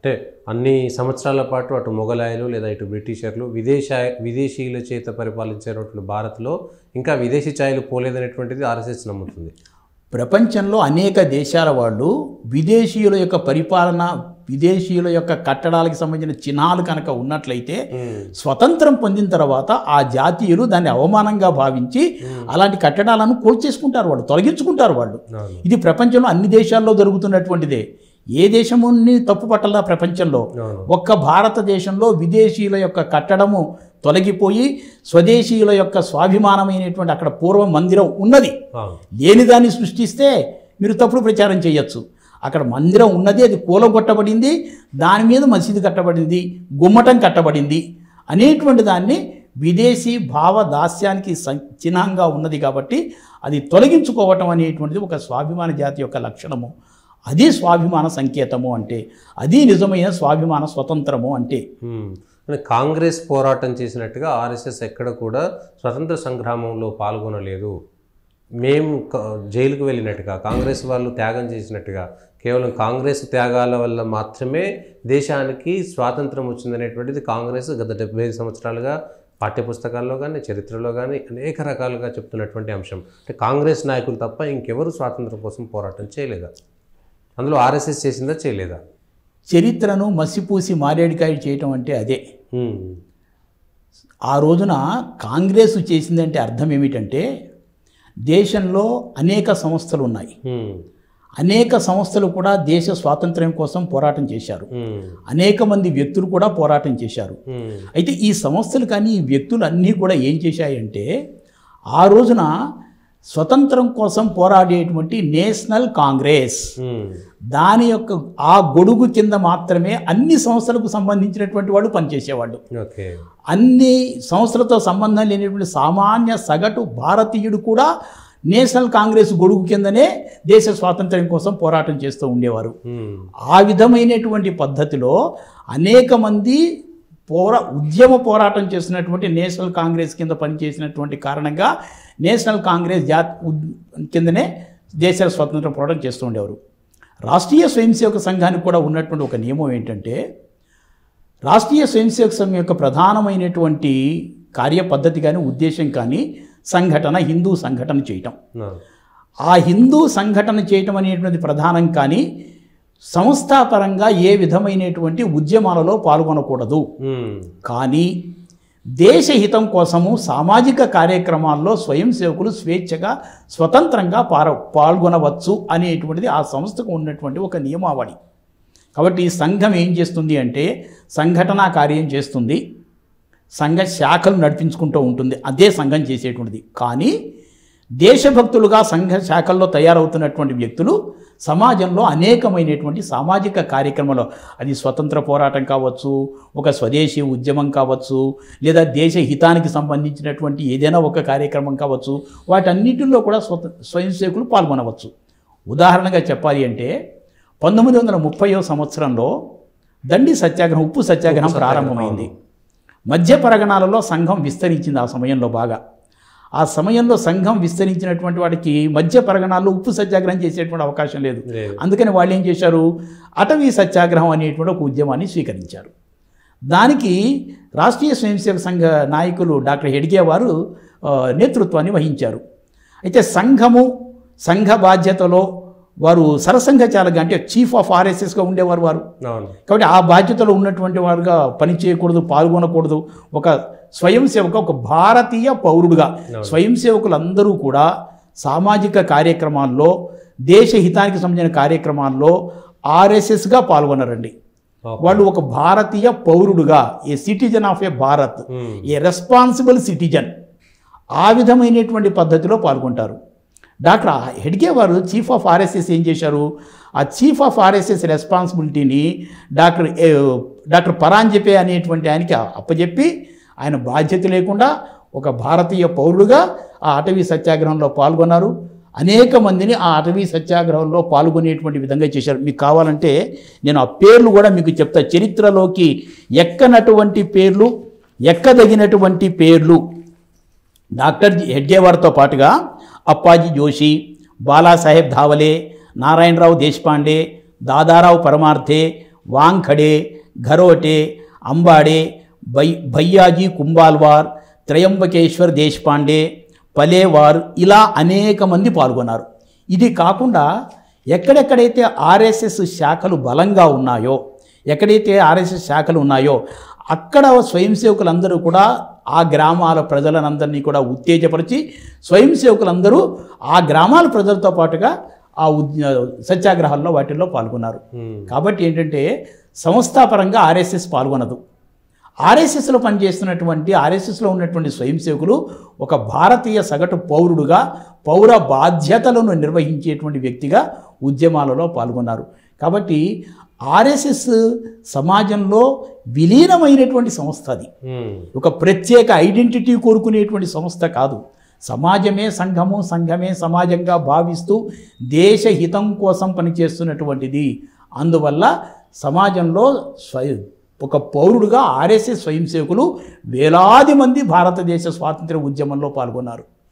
అంటే అన్ని సంవత్సరాల పాటు అటు మొఘలాయలు లేదా ఇటు బ్రిటిషర్లు విదేశీయుల చేత పరిపాలించేటువంటి భారత్లో ఇంకా విదేశీ ఛాయలు పోలేదనేటువంటిది ఆర్ఎస్ఎస్ నమ్ముతుంది. ప్రపంచంలో అనేక దేశాల వాళ్ళు విదేశీయుల యొక్క పరిపాలన, విదేశీయుల యొక్క కట్టడాలకు సంబంధించిన చిహ్నాలు కనుక ఉన్నట్లయితే స్వతంత్రం పొందిన తర్వాత ఆ జాతీయులు దాన్ని అవమానంగా భావించి అలాంటి కట్టడాలను కూల్చేసుకుంటారు, వాళ్ళు తొలగించుకుంటారు వాళ్ళు. ఇది ప్రపంచంలో అన్ని దేశాల్లో జరుగుతున్నటువంటిదే. ఏ దేశముని తప్పు పట్టలా ప్రపంచంలో. ఒక్క భారతదేశంలో విదేశీయుల యొక్క కట్టడము తొలగిపోయి స్వదేశీయుల యొక్క స్వాభిమానమైనటువంటి అక్కడ పూర్వ మందిరం ఉన్నది, లేని దాన్ని సృష్టిస్తే మీరు తప్పుడు ప్రచారం చేయొచ్చు. అక్కడ మందిరం ఉన్నది, అది కూలగొట్టబడింది, దాని మీద మసీదు కట్టబడింది, గుమ్మటం కట్టబడింది అనేటువంటి దాన్ని విదేశీ భావ దాస్యానికి చిహ్నంగా ఉన్నది కాబట్టి అది తొలగించుకోవటం అనేటువంటిది ఒక స్వాభిమాన జాతి యొక్క లక్షణము. అది స్వాభిమాన సంకేతము అంటే, అది నిజమైన స్వాభిమాన స్వతంత్రము అంటే. కాంగ్రెస్ పోరాటం చేసినట్టుగా ఆర్ఎస్ఎస్ ఎక్కడ కూడా స్వతంత్ర సంగ్రామంలో పాల్గొనలేదు. మేము జైలుకు వెళ్ళినట్టుగా, కాంగ్రెస్ వాళ్ళు త్యాగం చేసినట్టుగా, కేవలం కాంగ్రెస్ త్యాగాల వల్ల మాత్రమే దేశానికి స్వాతంత్రం వచ్చిందనేటువంటిది కాంగ్రెస్ గత 75 సంవత్సరాలుగా పాఠ్యపుస్తకాల్లో కానీ చరిత్రలో కానీ అనేక రకాలుగా చెప్తున్నటువంటి అంశం. అంటే కాంగ్రెస్ నాయకులు తప్ప ఇంకెవరు స్వాతంత్రం కోసం పోరాటం చేయలేదా? అందులో ఆర్ఎస్ఎస్ చేసిందా, చేయలేదా? చరిత్రను మసిపూసి మారేడికాయ చేయటం అంటే అదే. ఆ రోజున కాంగ్రెస్ చేసిందంటే అర్థం ఏమిటంటే, దేశంలో అనేక సంస్థలు ఉన్నాయి, అనేక సంస్థలు కూడా దేశ స్వాతంత్ర్యం కోసం పోరాటం చేశారు, అనేక మంది వ్యక్తులు కూడా పోరాటం చేశారు. అయితే ఈ సంస్థలు కానీ ఈ వ్యక్తులు అన్నీ కూడా ఏం చేశాయంటే, ఆ రోజున స్వతంత్రం కోసం పోరాడేటువంటి నేషనల్ కాంగ్రెస్ దాని యొక్క ఆ గొడుగు కింద మాత్రమే అన్ని సంస్థలకు సంబంధించినటువంటి వాళ్ళు పనిచేసేవాళ్ళు. అన్ని సంస్థలతో సంబంధం లేనటువంటి సామాన్య సగటు భారతీయుడు కూడా నేషనల్ కాంగ్రెస్ గొడుగు కిందనే దేశ స్వాతంత్ర్యం కోసం పోరాటం చేస్తూ ఉండేవారు. ఆ విధమైనటువంటి పద్ధతిలో అనేక మంది ఉద్యమ పోరాటం చేసినటువంటి నేషనల్ కాంగ్రెస్ కింద పనిచేసినటువంటి కారణంగా నేషనల్ కాంగ్రెస్ కిందనే దేశ స్వాతంత్ర పోరాటం చేస్తూ ఉండేవారు. రాష్ట్రీయ స్వయం సేవక సంఘానికి కూడా ఉన్నటువంటి ఒక నియమం ఏంటంటే, రాష్ట్రీయ స్వయం సేవక సంఘం యొక్క ప్రధానమైనటువంటి కార్యపద్ధతి కానీ ఉద్దేశం కానీ సంఘటన, హిందూ సంఘటన చేయటం. ఆ హిందూ సంఘటన చేయటం అనేటువంటి ప్రధానం కానీ సంస్థాపరంగా ఏ విధమైనటువంటి ఉద్యమాలలో పాల్గొనకూడదు. కానీ దేశహితం కోసము సామాజిక కార్యక్రమాల్లో స్వయం సేవకులు స్వేచ్ఛగా స్వతంత్రంగా పాల్గొనవచ్చు అనేటువంటిది ఆ సంస్థకు ఉన్నటువంటి ఒక నియమావళి. కాబట్టి ఈ సంఘం ఏం చేస్తుంది అంటే సంఘటనా కార్యం చేస్తుంది, సంఘ శాఖలు నడిపించుకుంటూ ఉంటుంది, అదే సంఘం చేసేటువంటిది. కానీ దేశభక్తులుగా సంఘ శాఖల్లో తయారవుతున్నటువంటి వ్యక్తులు సమాజంలో అనేకమైనటువంటి సామాజిక కార్యక్రమాలు, అది స్వతంత్ర పోరాటం కావచ్చు, ఒక స్వదేశీ ఉద్యమం కావచ్చు, లేదా దేశ హితానికి సంబంధించినటువంటి ఏదైనా ఒక కార్యక్రమం కావచ్చు, వాటన్నిటిలో కూడా స్వయం సేవకులు పాల్గొనవచ్చు. ఉదాహరణగా చెప్పాలి అంటే 1930వ సంవత్సరంలో దండి సత్యాగ్రహం, ఉప్పు సత్యాగ్రహం ప్రారంభమైంది. మధ్య పరగణాలలో సంఘం విస్తరించింది. ఆ సమయంలో బాగా ఆ సమయంలో సంఘం విస్తరించినటువంటి వాటికి మధ్య పరగణాల్లో ఉప్పు సత్యాగ్రహం చేసేటువంటి అవకాశం లేదు. అందుకని వాళ్ళు ఏం చేశారు, అటవీ సత్యాగ్రహం అనేటువంటి ఒక ఉద్యమాన్ని స్వీకరించారు. దానికి రాష్ట్రీయ స్వయం సేవక సంఘ నాయకులు డాక్టర్ హెడ్గే వారు నేతృత్వాన్ని వహించారు. అయితే సంఘ బాధ్యతలో వారు సరసంఘచాలక అంటే చీఫ్ ఆఫ్ ఆర్ఎస్ఎస్గా ఉండేవారు వారు. కాబట్టి ఆ బాధ్యతలో ఉన్నటువంటి వారుగా పనిచేయకూడదు, పాల్గొనకూడదు. ఒక స్వయం సేవక, ఒక భారతీయ పౌరుడుగా స్వయం సేవకులందరూ కూడా సామాజిక కార్యక్రమాల్లో, దేశ హితానికి సంబంధించిన కార్యక్రమాల్లో ఆర్ఎస్ఎస్గా పాల్గొనరండి. వాళ్ళు ఒక భారతీయ పౌరుడుగా, a citizen of a Bharat, a responsible citizen, ఆ విధమైనటువంటి పద్ధతిలో పాల్గొంటారు. డాక్టర్ హెడ్గే వారు చీఫ్ ఆఫ్ ఆర్ఎస్ఎస్ ఏం చేశారు, ఆ చీఫ్ ఆఫ్ ఆర్ఎస్ఎస్ రెస్పాన్సిబిలిటీని డాక్టర్ పరాంజపే అనేటువంటి ఆయనకి అప్పచెప్పి ఆయన బాధ్యత లేకుండా ఒక భారతీయ పౌరుడుగా ఆ అటవీ సత్యాగ్రహంలో పాల్గొన్నారు. అనేక మందిని ఆ అటవీ సత్యాగ్రహంలో పాల్గొనేటువంటి విధంగా చేశారు. మీకు కావాలంటే నేను ఆ పేర్లు కూడా మీకు చెప్తా. చరిత్రలోకి ఎక్కనటువంటి పేర్లు, ఎక్కదగినటువంటి పేర్లు డాక్టర్ హెడ్గే వారితో పాటుగా అప్పాజీ జోషి, బాలాసాహెబ్ ధావలే, నారాయణరావు దేశపాండే, దాదారావు పరమార్థే, వాంఖడే, ఘరోటే, అంబాడే, భయ్యాజీ కుంబాల్వార్, త్రయంబకేశ్వర్ దేశపాండే, పలేవార్, ఇలా అనేక మంది పాల్గొన్నారు. ఇది కాకుండా ఎక్కడెక్కడైతే ఆర్ఎస్ఎస్ శాఖలు బలంగా ఉన్నాయో, ఎక్కడైతే ఆర్ఎస్ఎస్ శాఖలు ఉన్నాయో అక్కడ స్వయం సేవకులందరూ కూడా ఆ గ్రామాల ప్రజలందరినీ కూడా ఉత్తేజపరిచి స్వయం సేవకులందరూ ఆ గ్రామాల ప్రజలతో పాటుగా ఆ సత్యాగ్రహాల్లో వాటిల్లో పాల్గొన్నారు. కాబట్టి ఏంటంటే సంస్థాపరంగా ఆర్ఎస్ఎస్ పాల్గొనదు. ఆర్ఎస్ఎస్లో పనిచేస్తున్నటువంటి ఆర్ఎస్ఎస్లో ఉన్నటువంటి స్వయం సేవకులు ఒక భారతీయ సగటు పౌరుడుగా పౌర బాధ్యతలను నిర్వహించేటువంటి వ్యక్తిగా ఉద్యమాలలో పాల్గొన్నారు. కాబట్టి ఆర్ఎస్ఎస్ సమాజంలో విలీనమైనటువంటి సంస్థ. అది ఒక ప్రత్యేక ఐడెంటిటీ కోరుకునేటువంటి సంస్థ కాదు. సమాజమే సంఘము, సంఘమే సమాజంగా భావిస్తూ దేశ హితం కోసం పనిచేస్తున్నటువంటిది. అందువల్ల సమాజంలో ఒక పౌరుడుగా ఆర్ఎస్ఎస్ స్వయం సేవకులు వేలాది మంది భారతదేశ స్వాతంత్ర్య ఉద్యమంలో పాల్గొన్నారు.